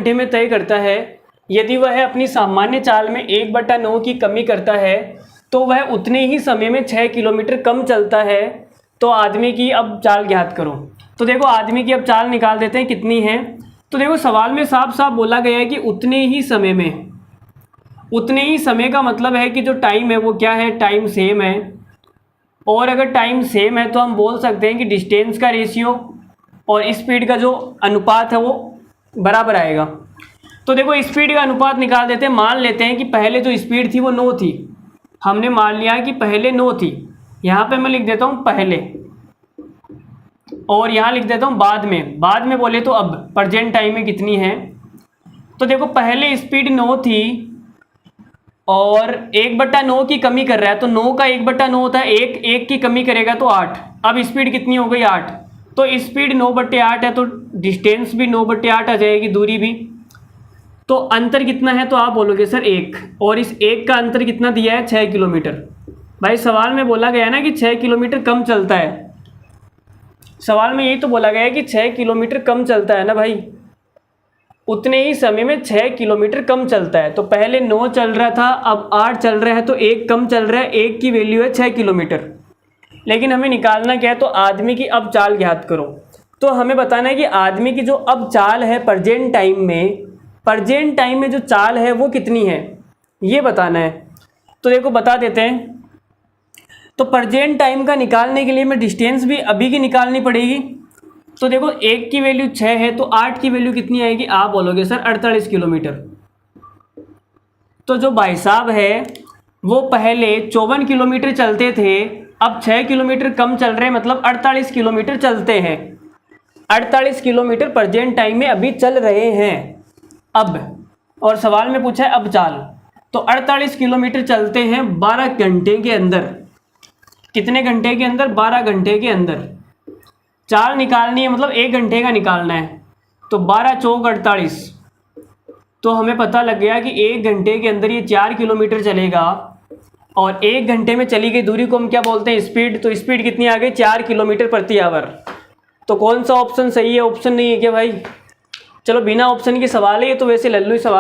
घंटे में तय करता है। यदि वह अपनी सामान्य चाल में 1/9 की कमी करता है तो वह उतने ही समय में 6 किलोमीटर कम चलता है। तो आदमी की अब चाल ज्ञात करो। तो देखो आदमी की अब चाल निकाल देते हैं कितनी है। तो देखो सवाल में साफ साफ बोला गया है कि उतने ही समय में। उतने ही समय का मतलब है कि जो टाइम है वो क्या है, टाइम सेम है। और अगर टाइम सेम है तो हम बोल सकते हैं कि डिस्टेंस का रेशियो और स्पीड का जो अनुपात है वो बराबर आएगा। तो देखो स्पीड का अनुपात निकाल देते हैं। मान लेते हैं कि पहले जो स्पीड थी वो 9 थी। हमने मान लिया कि पहले 9 थी। यहाँ पे मैं लिख देता हूँ पहले, और यहाँ लिख देता हूँ बाद में। बाद में बोले तो अब प्रेजेंट टाइम में कितनी है। तो देखो पहले स्पीड 9 थी और 1/9 की कमी कर रहा है, तो 9 का 1/9 होता है, एक की कमी करेगा तो 8। अब स्पीड कितनी हो गई 8। तो स्पीड 9/8 है तो डिस्टेंस भी 9/8 आ जाएगी, दूरी भी। तो अंतर कितना है तो आप बोलोगे सर 1, और इस 1 का अंतर कितना दिया है 6 किलोमीटर। भाई सवाल में बोला गया है ना कि 6 किलोमीटर कम चलता है। सवाल में यही तो बोला गया है कि 6 किलोमीटर कम चलता है ना भाई, उतने ही समय में 6 किलोमीटर कम चलता है। तो पहले 9 चल रहा था, अब 8 चल रहा है, तो 1 कम चल रहा है। 1 की वैल्यू है 6 किलोमीटर। लेकिन हमें निकालना क्या है, तो आदमी की अब चाल ज्ञात करो। तो हमें बताना है कि आदमी की जो अब चाल है प्रेजेंट टाइम में जो चाल है वो कितनी है, ये बताना है। तो देखो बता देते हैं। तो प्रेजेंट टाइम का निकालने के लिए मैं डिस्टेंस भी अभी की निकालनी पड़ेगी। तो देखो 1 की वैल्यू 6 है तो 8 की वैल्यू कितनी आएगी, आप बोलोगे सर 48 किलोमीटर। तो जो भाई साहब है वो पहले 54 किलोमीटर चलते थे, अब 6 किलोमीटर कम चल रहे हैं, मतलब 48 किलोमीटर चलते हैं। 48 किलोमीटर प्रेजेंट टाइम में अभी चल रहे हैं अब। और सवाल में पूछा है अब चाल, तो 48 किलोमीटर चलते हैं 12 घंटे के अंदर। कितने घंटे के अंदर, 12 घंटे के अंदर। चाल निकालनी है, मतलब 1 घंटे का निकालना है। तो 12 चौक 48, तो हमें पता लग गया कि 1 घंटे के अंदर ये 4 किलोमीटर चलेगा। और 1 घंटे में चली गई दूरी को हम क्या बोलते हैं, स्पीड। तो स्पीड कितनी आ गई, 4 किलोमीटर प्रति आवर। तो कौन सा ऑप्शन सही है, ऑप्शन नहीं है क्या भाई। चलो बिना ऑप्शन के सवाल है ये, तो वैसे लल्लू सवाल।